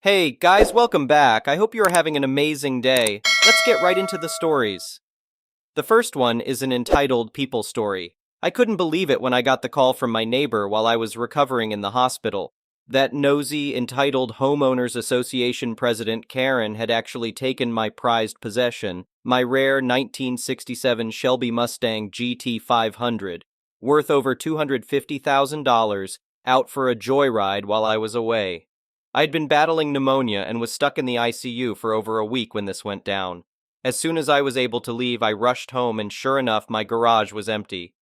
Hey, guys, welcome back. I hope you are having an amazing day. Let's get right into the stories. The first one is an entitled People story. I couldn't believe it when I got the call from my neighbor while I was recovering in the hospital. That nosy, entitled Homeowners Association president Karen had actually taken my prized possession, my rare 1967 Shelby Mustang GT 500, worth over $250,000, out for a joyride while I was away. I'd been battling pneumonia and was stuck in the ICU for over a week when this went down. As soon as I was able to leave, I rushed home and sure enough, my garage was empty.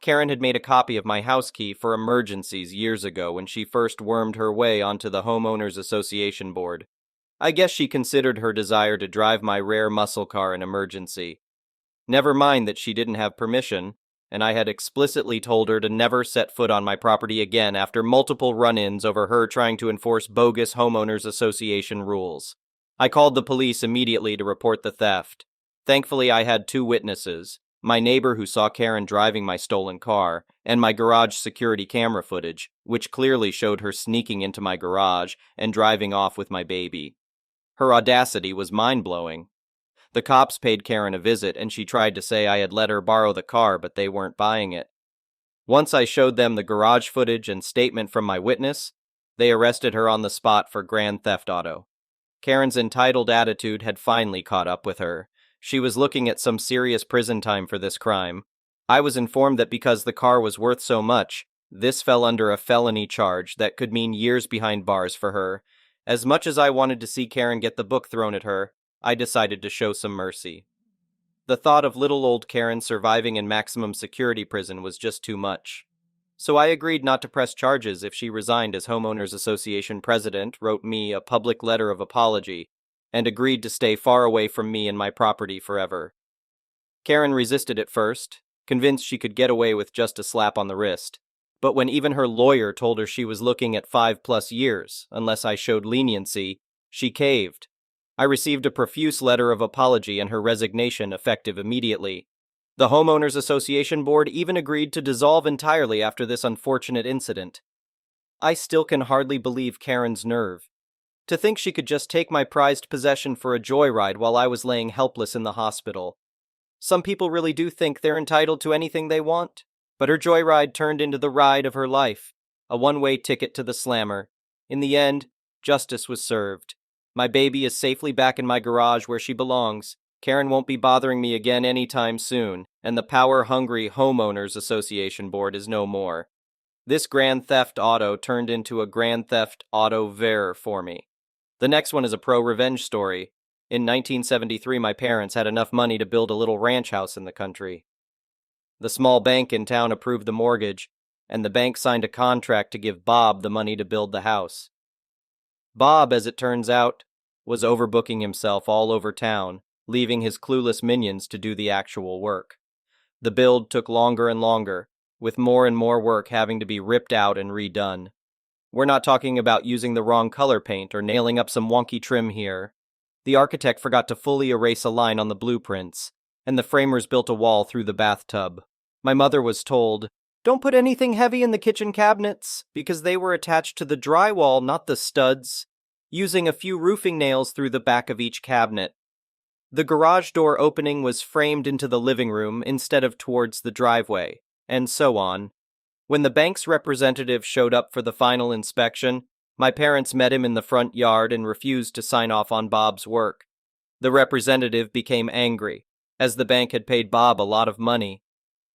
Karen had made a copy of my house key for emergencies years ago when she first wormed her way onto the Homeowners Association board. I guess she considered her desire to drive my rare muscle car an emergency. Never mind that she didn't have permission, and I had explicitly told her to never set foot on my property again after multiple run-ins over her trying to enforce bogus Homeowners Association rules. I called the police immediately to report the theft. Thankfully, I had two witnesses, my neighbor who saw Karen driving my stolen car, and my garage security camera footage, which clearly showed her sneaking into my garage and driving off with my baby. Her audacity was mind-blowing. The cops paid Karen a visit, and she tried to say I had let her borrow the car, but they weren't buying it. Once I showed them the garage footage and statement from my witness, they arrested her on the spot for grand theft auto. Karen's entitled attitude had finally caught up with her. She was looking at some serious prison time for this crime. I was informed that because the car was worth so much, this fell under a felony charge that could mean years behind bars for her. As much as I wanted to see Karen get the book thrown at her, I decided to show some mercy. The thought of little old Karen surviving in maximum security prison was just too much. So I agreed not to press charges if she resigned as Homeowners Association president, wrote me a public letter of apology, and agreed to stay far away from me and my property forever. Karen resisted at first, convinced she could get away with just a slap on the wrist. But when even her lawyer told her she was looking at 5+ years, unless I showed leniency, she caved. I received a profuse letter of apology and her resignation effective immediately. The Homeowners Association board even agreed to dissolve entirely after this unfortunate incident. I still can hardly believe Karen's nerve. To think she could just take my prized possession for a joyride while I was laying helpless in the hospital. Some people really do think they're entitled to anything they want, but her joyride turned into the ride of her life, a one-way ticket to the slammer. In the end, justice was served. My baby is safely back in my garage where she belongs. Karen won't be bothering me again anytime soon, and the power-hungry Homeowners Association board is no more. This Grand Theft Auto turned into a Grand Theft Auto Ver for me. The next one is a pro-revenge story. In 1973, my parents had enough money to build a little ranch house in the country. The small bank in town approved the mortgage, and the bank signed a contract to give Bob the money to build the house. Bob, as it turns out, was overbooking himself all over town, leaving his clueless minions to do the actual work. The build took longer and longer, with more and more work having to be ripped out and redone. We're not talking about using the wrong color paint or nailing up some wonky trim here. The architect forgot to fully erase a line on the blueprints, and the framers built a wall through the bathtub. My mother was told, "Don't put anything heavy in the kitchen cabinets," because they were attached to the drywall, not the studs, using a few roofing nails through the back of each cabinet. The garage door opening was framed into the living room instead of towards the driveway, and so on. When the bank's representative showed up for the final inspection, my parents met him in the front yard and refused to sign off on Bob's work. The representative became angry, as the bank had paid Bob a lot of money.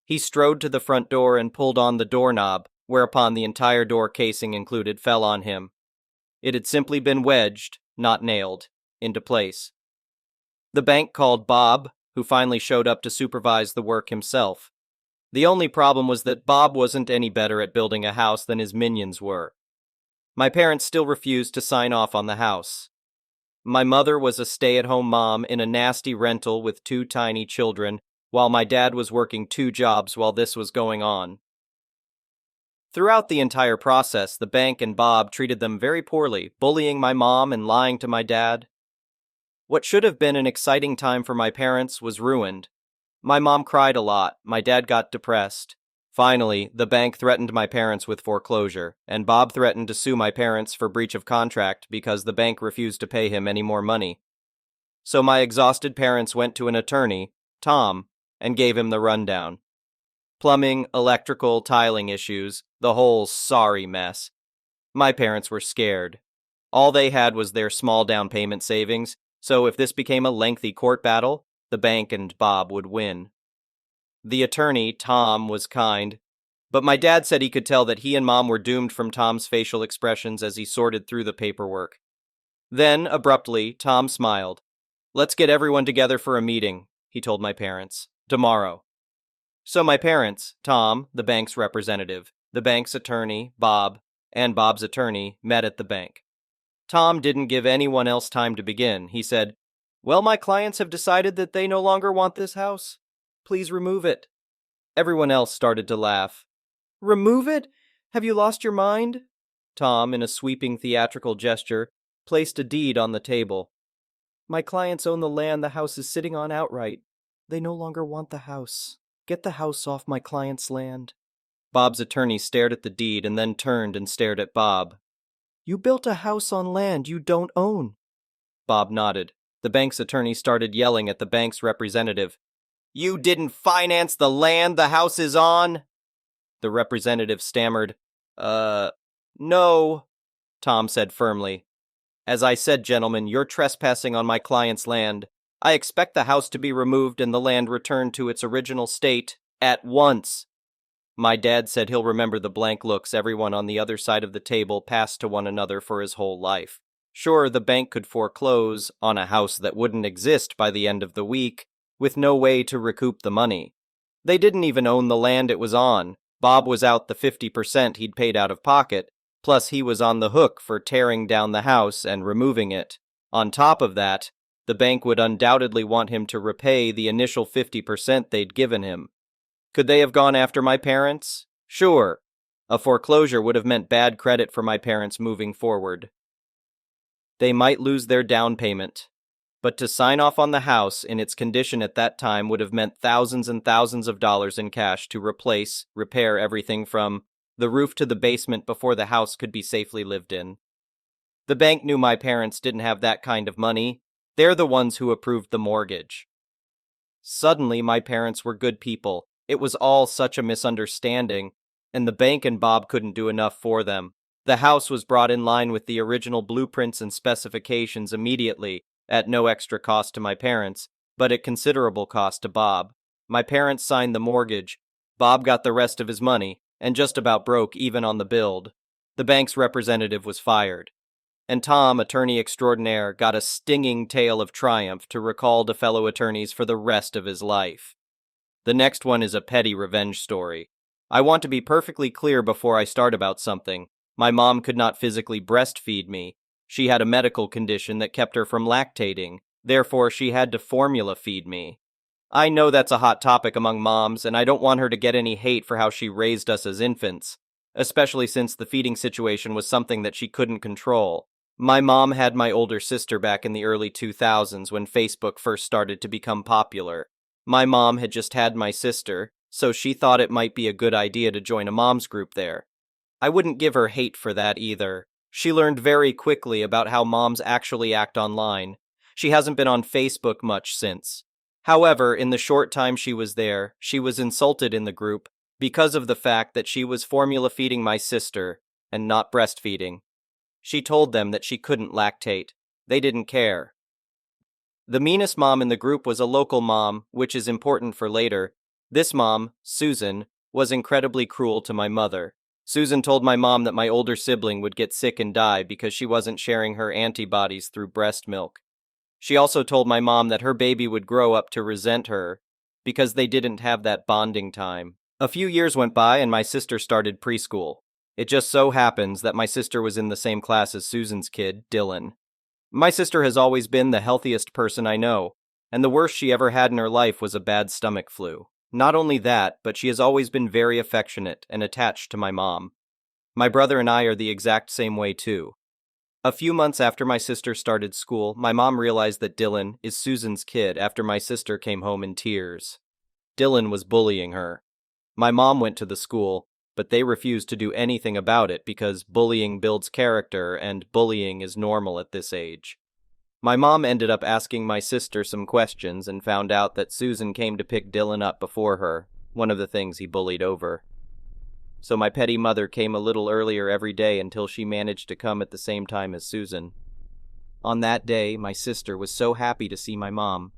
He strode to the front door and pulled on the doorknob, whereupon the entire door casing included fell on him. It had simply been wedged, not nailed, into place. The bank called Bob, who finally showed up to supervise the work himself. The only problem was that Bob wasn't any better at building a house than his minions were. My parents still refused to sign off on the house. My mother was a stay-at-home mom in a nasty rental with 2 tiny children, while my dad was working 2 jobs while this was going on. Throughout the entire process, the bank and Bob treated them very poorly, bullying my mom and lying to my dad. What should have been an exciting time for my parents was ruined. My mom cried a lot, my dad got depressed. Finally, the bank threatened my parents with foreclosure, and Bob threatened to sue my parents for breach of contract because the bank refused to pay him any more money. So my exhausted parents went to an attorney, Tom, and gave him the rundown. Plumbing, electrical, tiling issues, the whole sorry mess. My parents were scared. All they had was their small down payment savings, so if this became a lengthy court battle, the bank and Bob would win. The attorney, Tom, was kind, but my dad said he could tell that he and Mom were doomed from Tom's facial expressions as he sorted through the paperwork. Then, abruptly, Tom smiled. "Let's get everyone together for a meeting," he told my parents. "Tomorrow." So my parents, Tom, the bank's representative, the bank's attorney, Bob, and Bob's attorney met at the bank. Tom didn't give anyone else time to begin. He said, "Well, my clients have decided that they no longer want this house. Please remove it." Everyone else started to laugh. "Remove it? Have you lost your mind?" Tom, in a sweeping theatrical gesture, placed a deed on the table. "My clients own the land the house is sitting on outright. They no longer want the house. Get the house off my client's land." Bob's attorney stared at the deed and then turned and stared at Bob. "You built a house on land you don't own." Bob nodded. The bank's attorney started yelling at the bank's representative. "You didn't finance the land the house is on?" The representative stammered. No," Tom said firmly. "As I said, gentlemen, you're trespassing on my client's land. I expect the house to be removed and the land returned to its original state at once." My dad said he'll remember the blank looks everyone on the other side of the table passed to one another for his whole life. Sure, the bank could foreclose on a house that wouldn't exist by the end of the week, with no way to recoup the money. They didn't even own the land it was on. Bob was out the 50% he'd paid out of pocket, plus he was on the hook for tearing down the house and removing it. On top of that, the bank would undoubtedly want him to repay the initial 50% they'd given him. Could they have gone after my parents? Sure. A foreclosure would have meant bad credit for my parents moving forward. They might lose their down payment, but to sign off on the house in its condition at that time would have meant thousands and thousands of dollars in cash to repair everything from the roof to the basement before the house could be safely lived in. The bank knew my parents didn't have that kind of money. They're the ones who approved the mortgage. Suddenly, my parents were good people. It was all such a misunderstanding, and the bank and Bob couldn't do enough for them. The house was brought in line with the original blueprints and specifications immediately, at no extra cost to my parents, but at considerable cost to Bob. My parents signed the mortgage. Bob got the rest of his money, and just about broke even on the build. The bank's representative was fired. And Tom, attorney extraordinaire, got a stinging tale of triumph to recall to fellow attorneys for the rest of his life. The next one is a petty revenge story. I want to be perfectly clear before I start about something. My mom could not physically breastfeed me. She had a medical condition that kept her from lactating. Therefore, she had to formula feed me. I know that's a hot topic among moms, and I don't want her to get any hate for how she raised us as infants, especially since the feeding situation was something that she couldn't control. My mom had my older sister back in the early 2000s when Facebook first started to become popular. My mom had just had my sister, so she thought it might be a good idea to join a mom's group there. I wouldn't give her hate for that either. She learned very quickly about how moms actually act online. She hasn't been on Facebook much since. However, in the short time she was there, she was insulted in the group because of the fact that she was formula feeding my sister and not breastfeeding. She told them that she couldn't lactate. They didn't care. The meanest mom in the group was a local mom, which is important for later. This mom, Susan, was incredibly cruel to my mother. Susan told my mom that my older sibling would get sick and die because she wasn't sharing her antibodies through breast milk. She also told my mom that her baby would grow up to resent her because they didn't have that bonding time. A few years went by and my sister started preschool. It just so happens that my sister was in the same class as Susan's kid, Dylan. My sister has always been the healthiest person I know, and the worst she ever had in her life was a bad stomach flu. Not only that, but she has always been very affectionate and attached to my mom. My brother and I are the exact same way too. A few months after my sister started school, my mom realized that Dylan is Susan's kid after my sister came home in tears. Dylan was bullying her. My mom went to the school, but they refused to do anything about it because bullying builds character and bullying is normal at this age. My mom ended up asking my sister some questions and found out that Susan came to pick Dylan up before her, one of the things he bullied over. So my petty mother came a little earlier every day until she managed to come at the same time as Susan. On that day, my sister was so happy to see my mom.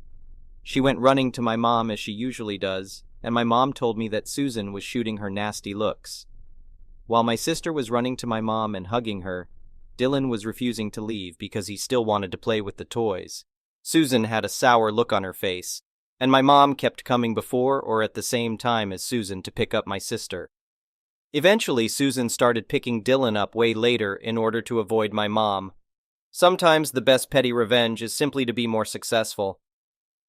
She went running to my mom as she usually does, and my mom told me that Susan was shooting her nasty looks. While my sister was running to my mom and hugging her, Dylan was refusing to leave because he still wanted to play with the toys. Susan had a sour look on her face, and my mom kept coming before or at the same time as Susan to pick up my sister. Eventually, Susan started picking Dylan up way later in order to avoid my mom. Sometimes the best petty revenge is simply to be more successful.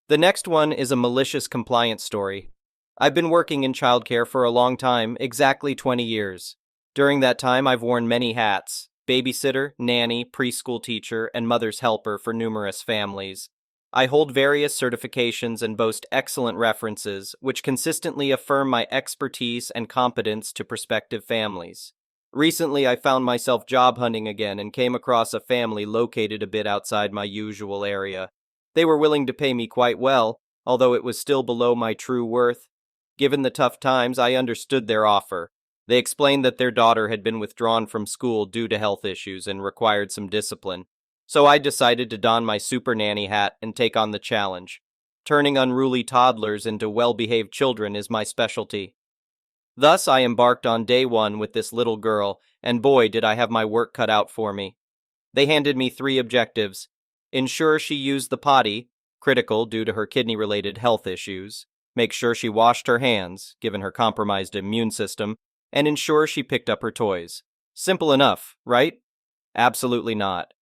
The next one is a malicious compliance story. I've been working in childcare for a long time, exactly 20 years. During that time, I've worn many hats: babysitter, nanny, preschool teacher, and mother's helper for numerous families. I hold various certifications and boast excellent references, which consistently affirm my expertise and competence to prospective families. Recently, I found myself job hunting again and came across a family located a bit outside my usual area. They were willing to pay me quite well, although it was still below my true worth. Given the tough times, I understood their offer. They explained that their daughter had been withdrawn from school due to health issues and required some discipline. So I decided to don my super nanny hat and take on the challenge. Turning unruly toddlers into well-behaved children is my specialty. Thus, I embarked on day one with this little girl, and boy, did I have my work cut out for me. They handed me 3 objectives: ensure she used the potty, critical due to her kidney-related health issues; make sure she washed her hands, given her compromised immune system; and ensure she picked up her toys. Simple enough, right? Absolutely not.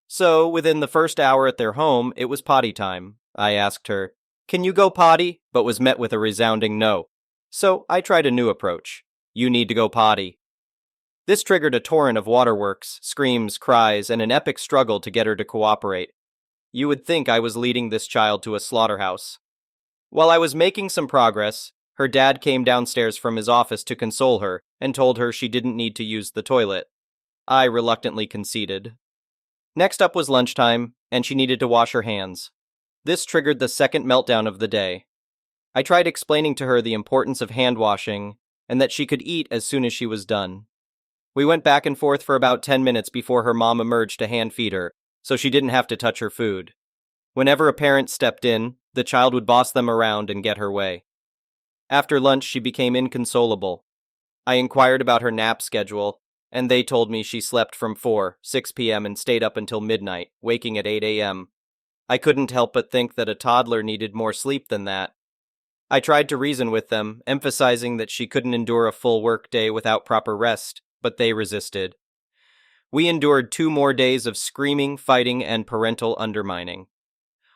So, within the first hour at their home, it was potty time. I asked her, "Can you go potty?" but was met with a resounding no. So, I tried a new approach. "You need to go potty." This triggered a torrent of waterworks, screams, cries, and an epic struggle to get her to cooperate. You would think I was leading this child to a slaughterhouse. While I was making some progress, her dad came downstairs from his office to console her and told her she didn't need to use the toilet. I reluctantly conceded. Next up was lunchtime, and she needed to wash her hands. This triggered the second meltdown of the day. I tried explaining to her the importance of hand washing and that she could eat as soon as she was done. We went back and forth for about 10 minutes before her mom emerged to hand feed her, so she didn't have to touch her food. Whenever a parent stepped in, the child would boss them around and get her way. After lunch, she became inconsolable. I inquired about her nap schedule, and they told me she slept from 6 p.m. and stayed up until midnight, waking at 8 a.m. I couldn't help but think that a toddler needed more sleep than that. I tried to reason with them, emphasizing that she couldn't endure a full work day without proper rest, but they resisted. We endured 2 more days of screaming, fighting, and parental undermining.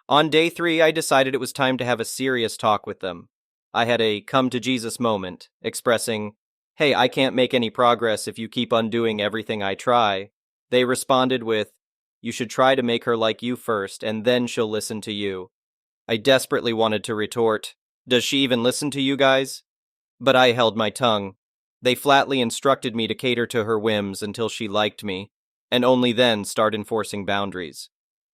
On day 3, I decided it was time to have a serious talk with them. I had a come-to-Jesus moment, expressing, "Hey, I can't make any progress if you keep undoing everything I try." They responded with, "You should try to make her like you first, and then she'll listen to you." I desperately wanted to retort, "Does she even listen to you guys?" But I held my tongue. They flatly instructed me to cater to her whims until she liked me, and only then start enforcing boundaries.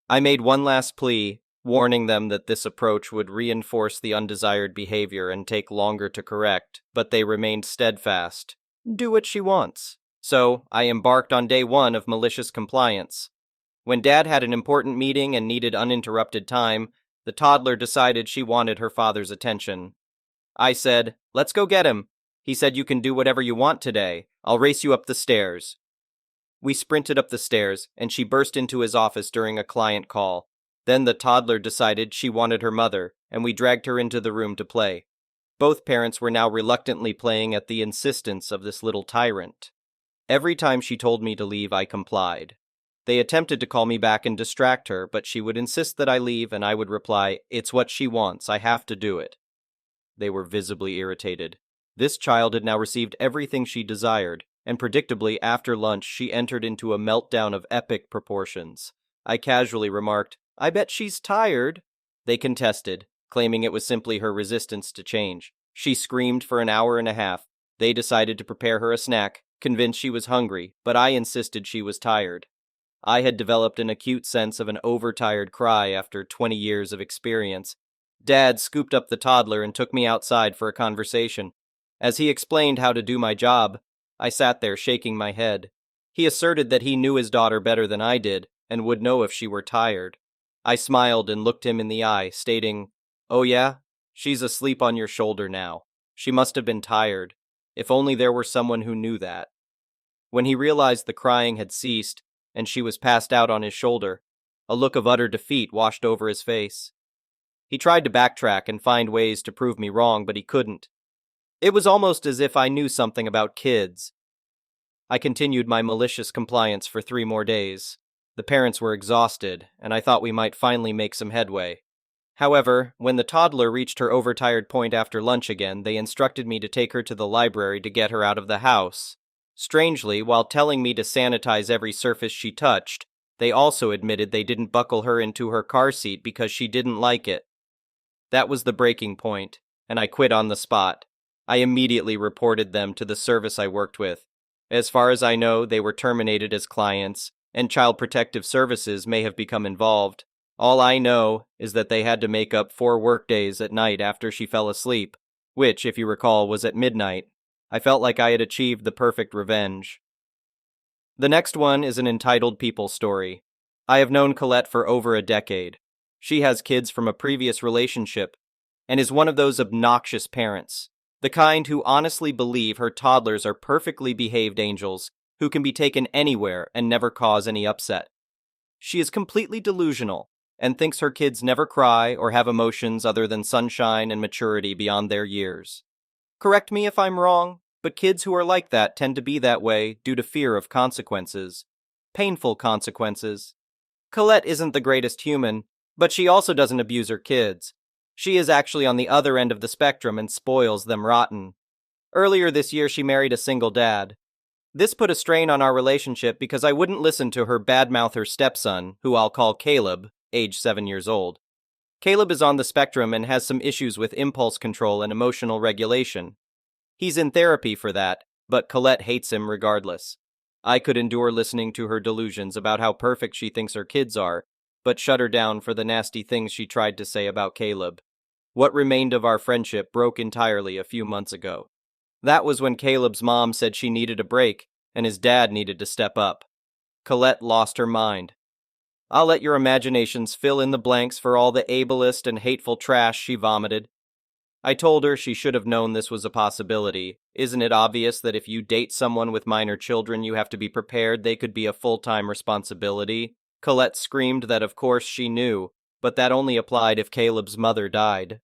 I made one last plea, warning them that this approach would reinforce the undesired behavior and take longer to correct, but they remained steadfast. Do what she wants. So, I embarked on day 1 of malicious compliance. When Dad had an important meeting and needed uninterrupted time, the toddler decided she wanted her father's attention. I said, "Let's go get him." He said, "You can do whatever you want today. I'll race you up the stairs." We sprinted up the stairs, and she burst into his office during a client call. Then the toddler decided she wanted her mother, and we dragged her into the room to play. Both parents were now reluctantly playing at the insistence of this little tyrant. Every time she told me to leave, I complied. They attempted to call me back and distract her, but she would insist that I leave, and I would reply, "It's what she wants, I have to do it." They were visibly irritated. This child had now received everything she desired, and predictably after lunch she entered into a meltdown of epic proportions. I casually remarked, "I bet she's tired." They contested, claiming it was simply her resistance to change. She screamed for an hour and a half. They decided to prepare her a snack, convinced she was hungry, but I insisted she was tired. I had developed an acute sense of an overtired cry after 20 years of experience. Dad scooped up the toddler and took me outside for a conversation. As he explained how to do my job, I sat there shaking my head. He asserted that he knew his daughter better than I did and would know if she were tired. I smiled and looked him in the eye, stating, "Oh yeah? She's asleep on your shoulder now. She must have been tired. If only there were someone who knew that." When he realized the crying had ceased and she was passed out on his shoulder, a look of utter defeat washed over his face. He tried to backtrack and find ways to prove me wrong, but he couldn't. It was almost as if I knew something about kids. I continued my malicious compliance for 3 more days. The parents were exhausted, and I thought we might finally make some headway. However, when the toddler reached her overtired point after lunch again, they instructed me to take her to the library to get her out of the house. Strangely, while telling me to sanitize every surface she touched, they also admitted they didn't buckle her into her car seat because she didn't like it. That was the breaking point, and I quit on the spot. I immediately reported them to the service I worked with. As far as I know, they were terminated as clients, and Child Protective Services may have become involved. All I know is that they had to make up 4 workdays at night after she fell asleep, which, if you recall, was at midnight. I felt like I had achieved the perfect revenge. The next one is an entitled people story. I have known Colette for over a decade. She has kids from a previous relationship and is one of those obnoxious parents, the kind who honestly believe her toddlers are perfectly behaved angels who can be taken anywhere and never cause any upset. She is completely delusional and thinks her kids never cry or have emotions other than sunshine and maturity beyond their years. Correct me if I'm wrong, but kids who are like that tend to be that way due to fear of consequences. Painful consequences. Colette isn't the greatest human, but she also doesn't abuse her kids. She is actually on the other end of the spectrum and spoils them rotten. Earlier this year, she married a single dad. This put a strain on our relationship because I wouldn't listen to her badmouth her stepson, who I'll call Caleb, age 7 years old. Caleb is on the spectrum and has some issues with impulse control and emotional regulation. He's in therapy for that, but Colette hates him regardless. I could endure listening to her delusions about how perfect she thinks her kids are, but shut her down for the nasty things she tried to say about Caleb. What remained of our friendship broke entirely a few months ago. That was when Caleb's mom said she needed a break, and his dad needed to step up. Colette lost her mind. I'll let your imaginations fill in the blanks for all the ableist and hateful trash she vomited. I told her she should have known this was a possibility. Isn't it obvious that if you date someone with minor children, you have to be prepared they could be a full-time responsibility? Colette screamed that of course she knew, but that only applied if Caleb's mother died.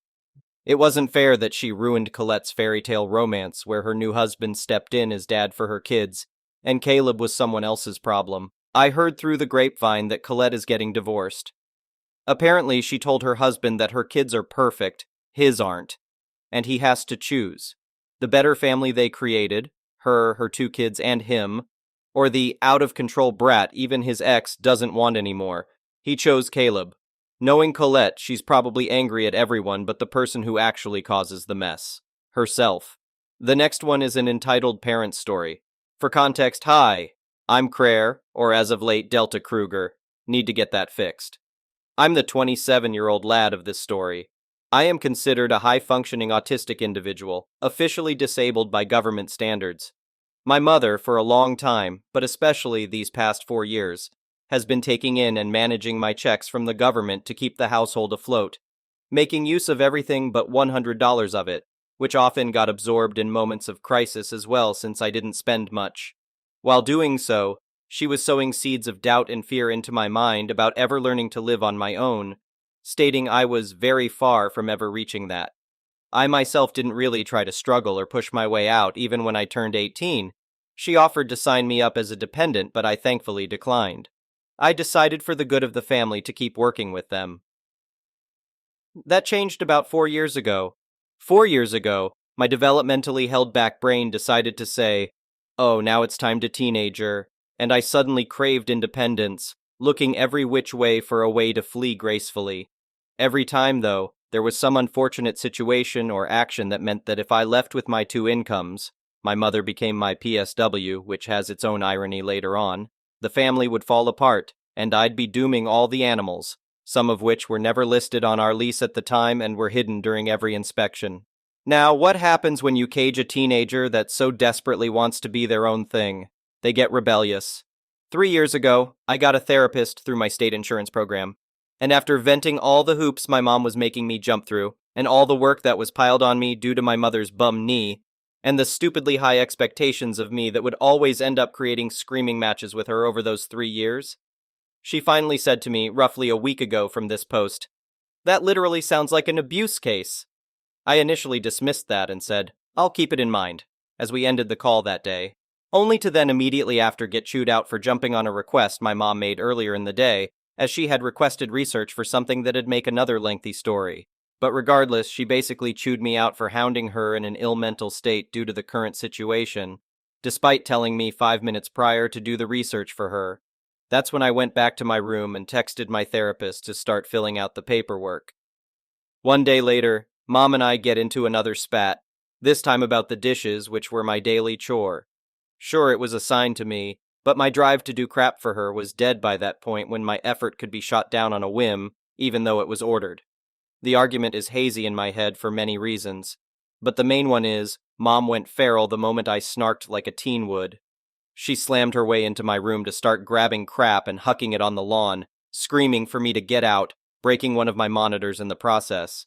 It wasn't fair that she ruined Colette's fairy tale romance where her new husband stepped in as dad for her kids, and Caleb was someone else's problem. I heard through the grapevine that Colette is getting divorced. Apparently, she told her husband that her kids are perfect, his aren't, and he has to choose. The better family they created, her 2 kids, and him, or the out-of-control brat even his ex doesn't want anymore. He chose Caleb. Knowing Colette, she's probably angry at everyone but the person who actually causes the mess. Herself. The next one is an entitled parent story. For context, hi, I'm Crare, or as of late, Delta Kruger. Need to get that fixed. I'm the 27-year-old lad of this story. I am considered a high-functioning autistic individual, officially disabled by government standards. My mother, for a long time, but especially these past 4 years, has been taking in and managing my checks from the government to keep the household afloat, making use of everything but $100 of it, which often got absorbed in moments of crisis as well since I didn't spend much. While doing so, she was sowing seeds of doubt and fear into my mind about ever learning to live on my own, stating I was very far from ever reaching that. I myself didn't really try to struggle or push my way out even when I turned 18. She offered to sign me up as a dependent, but I thankfully declined. I decided for the good of the family to keep working with them. That changed about 4 years ago. 4 years ago, my developmentally held back brain decided to say, oh, now it's time to teenager, and I suddenly craved independence, looking every which way for a way to flee gracefully. Every time, though, There was some unfortunate situation or action that meant that if I left with my two incomes, my mother became my PSW, which has its own irony later on, the family would fall apart, and I'd be dooming all the animals, some of which were never listed on our lease at the time and were hidden during every inspection. Now, what happens when you cage a teenager that so desperately wants to be their own thing? They get rebellious. 3 years ago, I got a therapist through my state insurance program. And after venting all the hoops my mom was making me jump through, and all the work that was piled on me due to my mother's bum knee, and the stupidly high expectations of me that would always end up creating screaming matches with her over those 3 years, she finally said to me roughly a week ago from this post, "That literally sounds like an abuse case." I initially dismissed that and said, "I'll keep it in mind," as we ended the call that day, only to then immediately after get chewed out for jumping on a request my mom made earlier in the day, as she had requested research for something that'd make another lengthy story. But regardless, she basically chewed me out for hounding her in an ill mental state due to the current situation, despite telling me 5 minutes prior to do the research for her. That's when I went back to my room and texted my therapist to start filling out the paperwork. One day later, Mom and I get into another spat, this time about the dishes, which were my daily chore. Sure, it was assigned to me, but my drive to do crap for her was dead by that point when my effort could be shot down on a whim, even though it was ordered. The argument is hazy in my head for many reasons, but the main one is, Mom went feral the moment I snarked like a teen would. She slammed her way into my room to start grabbing crap and hucking it on the lawn, screaming for me to get out, breaking one of my monitors in the process.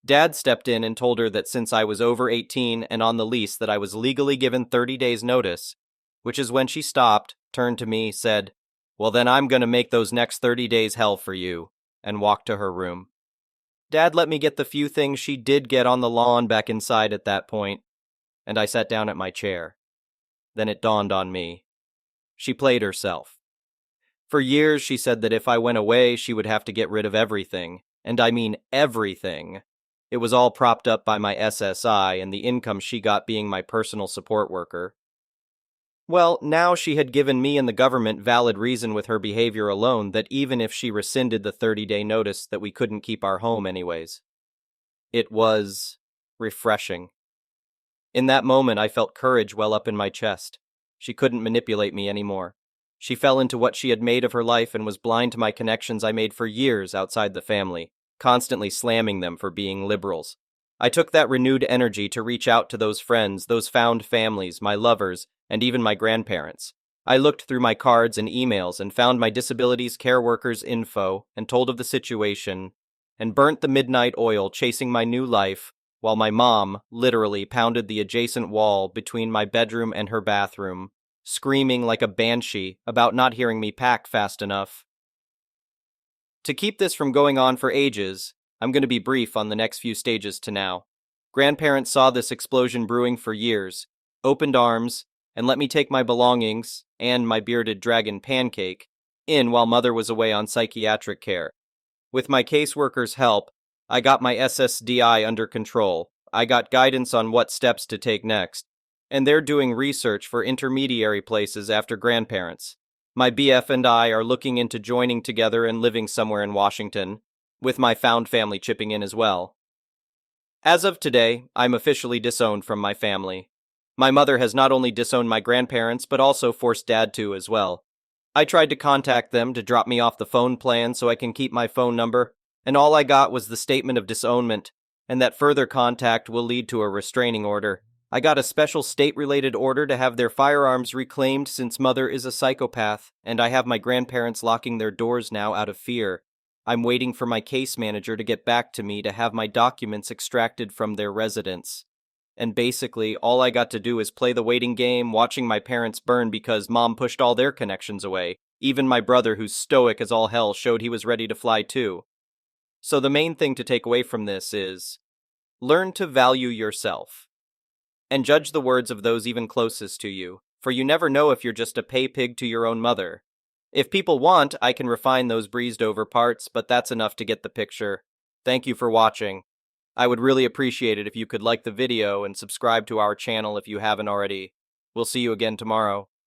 Dad stepped in and told her that since I was over 18 and on the lease that I was legally given 30 days notice, which is when she stopped, turned to me, said, "Well then I'm gonna make those next 30 days hell for you," and walked to her room. Dad let me get the few things she did get on the lawn back inside at that point, and I sat down at my chair. Then it dawned on me. She played herself. For years she said that if I went away she would have to get rid of everything, and I mean everything. It was all propped up by my SSI and the income she got being my personal support worker. Well, now she had given me and the government valid reason with her behavior alone that even if she rescinded the 30-day notice that we couldn't keep our home anyways. It was refreshing. In that moment, I felt courage well up in my chest. She couldn't manipulate me anymore. She fell into what she had made of her life and was blind to my connections I made for years outside the family, constantly slamming them for being liberals. I took that renewed energy to reach out to those friends, those found families, my lovers, and even my grandparents. I looked through my cards and emails and found my disabilities care workers' info and told of the situation, and burnt the midnight oil chasing my new life, while my mom literally pounded the adjacent wall between my bedroom and her bathroom, screaming like a banshee about not hearing me pack fast enough. To keep this from going on for ages, I'm going to be brief on the next few stages to now. Grandparents saw this explosion brewing for years, opened arms, and let me take my belongings, and my bearded dragon Pancake, in while mother was away on psychiatric care. With my caseworker's help, I got my SSDI under control. I got guidance on what steps to take next, and they're doing research for intermediary places after grandparents. My BF and I are looking into joining together and living somewhere in Washington, with my found family chipping in as well. As of today, I'm officially disowned from my family. My mother has not only disowned my grandparents, but also forced Dad to as well. I tried to contact them to drop me off the phone plan so I can keep my phone number, and all I got was the statement of disownment, and that further contact will lead to a restraining order. I got a special state-related order to have their firearms reclaimed since mother is a psychopath, and I have my grandparents locking their doors now out of fear. I'm waiting for my case manager to get back to me to have my documents extracted from their residence. And basically, all I got to do is play the waiting game, watching my parents burn because Mom pushed all their connections away. Even my brother, who's stoic as all hell, showed he was ready to fly too. So the main thing to take away from this is, learn to value yourself. And judge the words of those even closest to you, for you never know if you're just a pay pig to your own mother. If people want, I can refine those breezed over parts, but that's enough to get the picture. Thank you for watching. I would really appreciate it if you could like the video and subscribe to our channel if you haven't already. We'll see you again tomorrow.